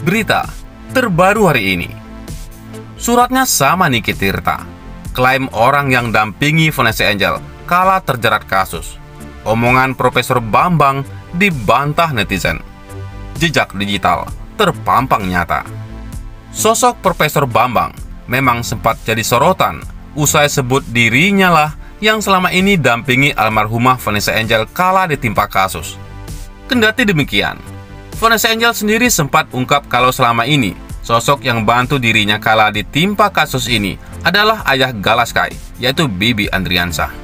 Berita terbaru hari ini. Suratnya sama Niki Tirta. Klaim orang yang dampingi Vanessa Angel kala terjerat kasus. Omongan Profesor Bambang dibantah netizen. Jejak digital terpampang nyata. Sosok Profesor Bambang memang sempat jadi sorotan usai sebut dirinya lah yang selama ini dampingi almarhumah Vanessa Angel kala ditimpa kasus. Kendati demikian, Vanessa Angel sendiri sempat ungkap kalau selama ini sosok yang bantu dirinya kala ditimpa kasus ini adalah ayah Galaskai, yaitu Bibi Andriansah.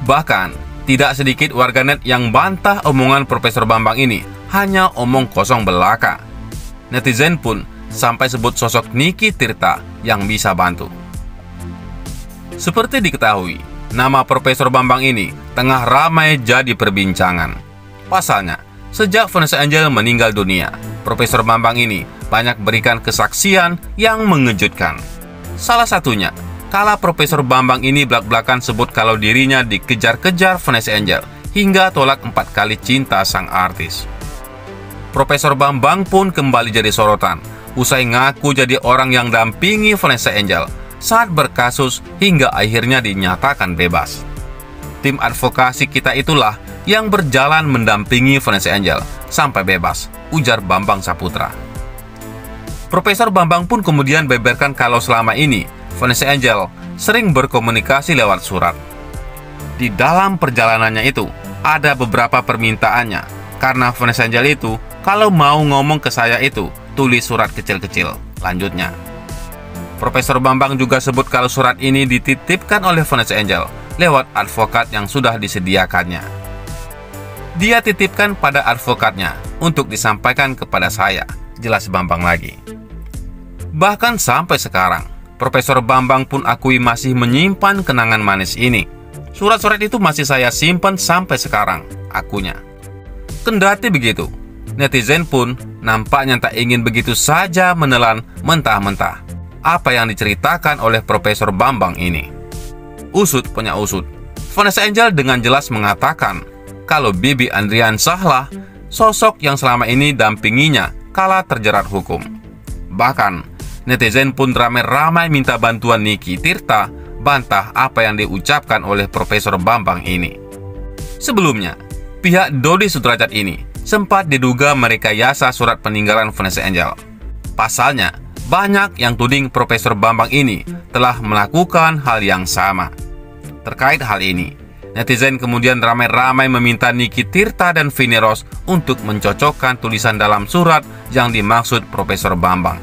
Bahkan, tidak sedikit warganet yang bantah omongan Profesor Bambang ini hanya omong kosong belaka. Netizen pun sampai sebut sosok Niki Tirta yang bisa bantu. Seperti diketahui, nama Profesor Bambang ini tengah ramai jadi perbincangan. Pasalnya, sejak Vanessa Angel meninggal dunia, Profesor Bambang ini banyak berikan kesaksian yang mengejutkan. Salah satunya, kala Profesor Bambang ini belak-belakan sebut kalau dirinya dikejar-kejar Vanessa Angel hingga tolak 4 kali cinta sang artis. Profesor Bambang pun kembali jadi sorotan, usai ngaku jadi orang yang dampingi Vanessa Angel saat berkasus hingga akhirnya dinyatakan bebas. Tim advokasi kita itulah yang berjalan mendampingi Vanessa Angel sampai bebas, ujar Bambang Saputra. Profesor Bambang pun kemudian beberkan kalau selama ini Vanessa Angel sering berkomunikasi lewat surat. Di dalam perjalanannya itu ada beberapa permintaannya, karena Vanessa Angel itu kalau mau ngomong ke saya itu tulis surat kecil-kecil, lanjutnya. Profesor Bambang juga sebut kalau surat ini dititipkan oleh Vanessa Angel lewat advokat yang sudah disediakannya. Dia titipkan pada advokatnya untuk disampaikan kepada saya, jelas Bambang lagi. Bahkan sampai sekarang, Profesor Bambang pun akui masih menyimpan kenangan manis ini. Surat-surat itu masih saya simpan sampai sekarang, akunya. Kendati begitu, netizen pun nampaknya tak ingin begitu saja menelan mentah-mentah apa yang diceritakan oleh Profesor Bambang ini. Usut punya usut, Vanessa Angel dengan jelas mengatakan kalau Bibi Andriansah lah sosok yang selama ini dampinginya kala terjerat hukum. Bahkan, netizen pun ramai-ramai minta bantuan Niki Tirta bantah apa yang diucapkan oleh Profesor Bambang ini. Sebelumnya, pihak Dodi Sudrajat ini sempat diduga merekayasa surat peninggalan Vanessa Angel. Pasalnya, banyak yang tuding Profesor Bambang ini telah melakukan hal yang sama. Terkait hal ini, netizen kemudian ramai-ramai meminta Niki Tirta dan Feni Rose untuk mencocokkan tulisan dalam surat yang dimaksud Profesor Bambang.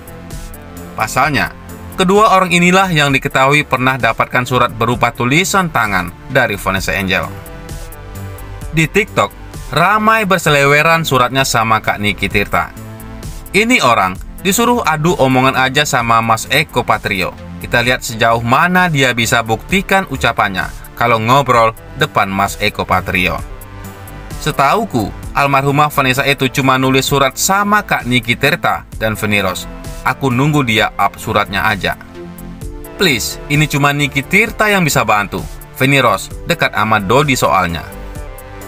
Pasalnya, kedua orang inilah yang diketahui pernah dapatkan surat berupa tulisan tangan dari Vanessa Angel. Di TikTok, ramai berseleweran suratnya sama Kak Niki Tirta. Ini orang disuruh adu omongan aja sama Mas Eko Patrio. Kita lihat sejauh mana dia bisa buktikan ucapannya kalau ngobrol depan Mas Eko Patrio. Setauku, almarhumah Vanessa itu cuma nulis surat sama Kak Niki Tirta dan Feni Rose. Aku nunggu dia up suratnya aja. Please, ini cuma Niki Tirta yang bisa bantu. Feni Rose dekat sama Dodi soalnya.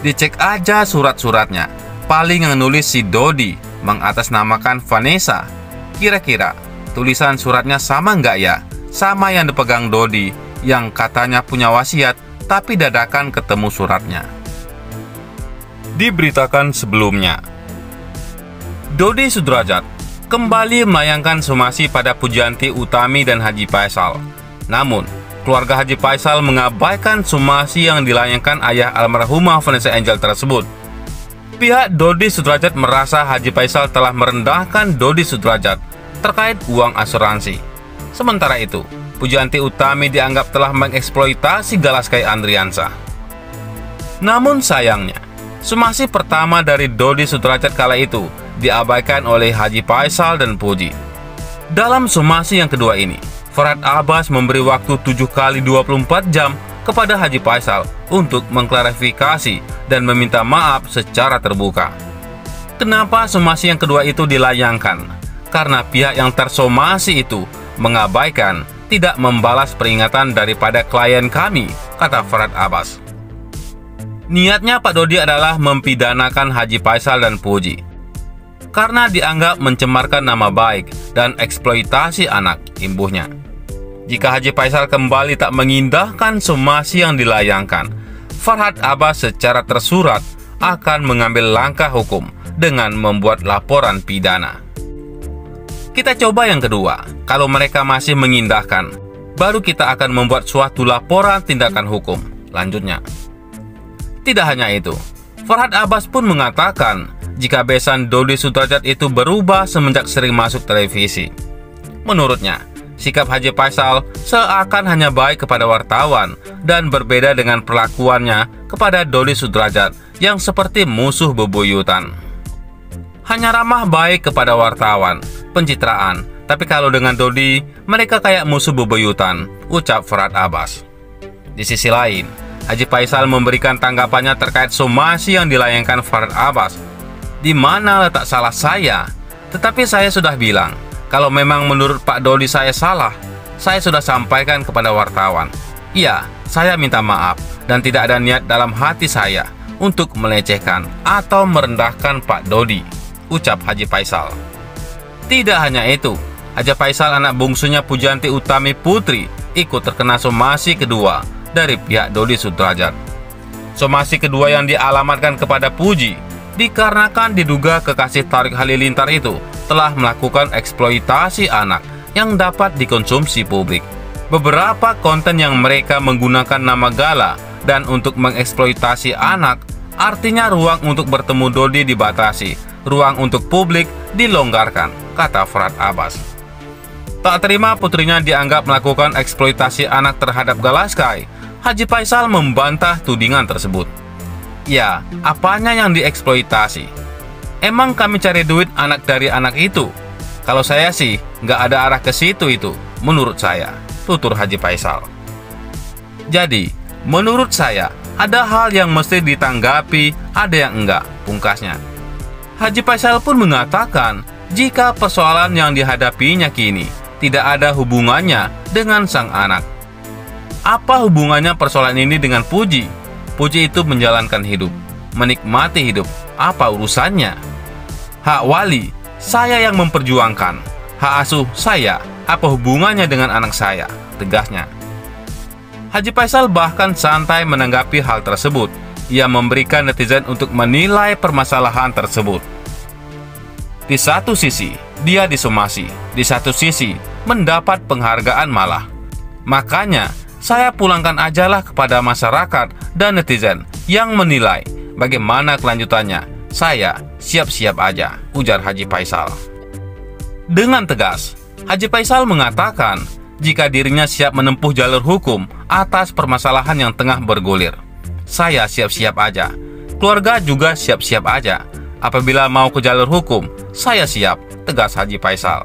Dicek aja surat-suratnya. Paling yang nulis si Dodi mengatasnamakan Vanessa. Kira-kira tulisan suratnya sama nggak ya? Sama yang dipegang Dodi yang katanya punya wasiat tapi dadakan ketemu suratnya. Diberitakan sebelumnya, Dodi Sudrajat kembali melayangkan somasi pada Pujianti Utami dan Haji Faisal. Namun, keluarga Haji Faisal mengabaikan somasi yang dilayangkan ayah almarhumah Vanessa Angel tersebut. Pihak Dodi Sudrajat merasa Haji Faisal telah merendahkan Dodi Sudrajat terkait uang asuransi. Sementara itu, Pujianti Utami dianggap telah mengeksploitasi Galaskai Andriansah. Namun sayangnya, somasi pertama dari Dodi Sudrajat kala itu diabaikan oleh Haji Faisal dan Puji. Dalam somasi yang kedua ini, Farhad Abbas memberi waktu 7 kali 24 jam kepada Haji Faisal untuk mengklarifikasi dan meminta maaf secara terbuka. Kenapa somasi yang kedua itu dilayangkan? Karena pihak yang tersomasi itu mengabaikan, tidak membalas peringatan daripada klien kami, kata Farhad Abbas. Niatnya Pak Dodi adalah mempidanakan Haji Faisal dan Puji karena dianggap mencemarkan nama baik dan eksploitasi anak, imbuhnya. Jika Haji Faisal kembali tak mengindahkan somasi yang dilayangkan, Farhad Abbas secara tersurat akan mengambil langkah hukum dengan membuat laporan pidana. Kita coba yang kedua. Kalau mereka masih mengindahkan, baru kita akan membuat suatu laporan tindakan hukum. Lanjutnya. Tidak hanya itu, Farhad Abbas pun mengatakan jika besan Dodi Sudrajat itu berubah semenjak sering masuk televisi. Menurutnya, sikap Haji Faisal seakan hanya baik kepada wartawan dan berbeda dengan perlakuannya kepada Dodi Sudrajat yang seperti musuh bebuyutan. Hanya ramah baik kepada wartawan, pencitraan, tapi kalau dengan Dodi, mereka kayak musuh bebuyutan, ucap Farhad Abbas. Di sisi lain, Haji Faisal memberikan tanggapannya terkait somasi yang dilayangkan Farhad Abbas. Di mana letak salah saya? Tetapi saya sudah bilang, kalau memang menurut Pak Dodi saya salah, saya sudah sampaikan kepada wartawan. Iya, saya minta maaf dan tidak ada niat dalam hati saya untuk melecehkan atau merendahkan Pak Dodi, ucap Haji Faisal. Tidak hanya itu, Haji Faisal anak bungsunya Pujanti Utami Putri ikut terkena somasi kedua dari pihak Dodi Sudrajat. Somasi kedua yang dialamatkan kepada Puji dikarenakan diduga kekasih Tariq Halilintar itu telah melakukan eksploitasi anak yang dapat dikonsumsi publik. Beberapa konten yang mereka menggunakan nama gala dan untuk mengeksploitasi anak, artinya ruang untuk bertemu Dodi dibatasi, ruang untuk publik dilonggarkan, kata Farhad Abbas. Tak terima putrinya dianggap melakukan eksploitasi anak terhadap Galaskai, Haji Faisal membantah tudingan tersebut. Ya, apanya yang dieksploitasi? Emang kami cari duit anak dari anak itu? Kalau saya sih, nggak ada arah ke situ itu, menurut saya, tutur Haji Faisal. Jadi, menurut saya, ada hal yang mesti ditanggapi, ada yang enggak, pungkasnya. Haji Faisal pun mengatakan jika persoalan yang dihadapinya kini tidak ada hubungannya dengan sang anak. Apa hubungannya persoalan ini dengan Puji? Puji itu menjalankan hidup, menikmati hidup. Apa urusannya? Hak wali, saya yang memperjuangkan. Hak asuh saya, apa hubungannya dengan anak saya? Tegasnya. Haji Faisal bahkan santai menanggapi hal tersebut. Ia memberikan netizen untuk menilai permasalahan tersebut. Di satu sisi, dia disomasi. Di satu sisi, mendapat penghargaan malah. Makanya, saya pulangkan ajalah kepada masyarakat dan netizen yang menilai bagaimana kelanjutannya. Saya siap-siap aja, ujar Haji Faisal. Dengan tegas, Haji Faisal mengatakan jika dirinya siap menempuh jalur hukum atas permasalahan yang tengah bergulir. Saya siap-siap aja. Keluarga juga siap-siap aja. Apabila mau ke jalur hukum, saya siap, tegas Haji Faisal.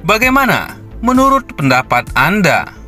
Bagaimana menurut pendapat Anda?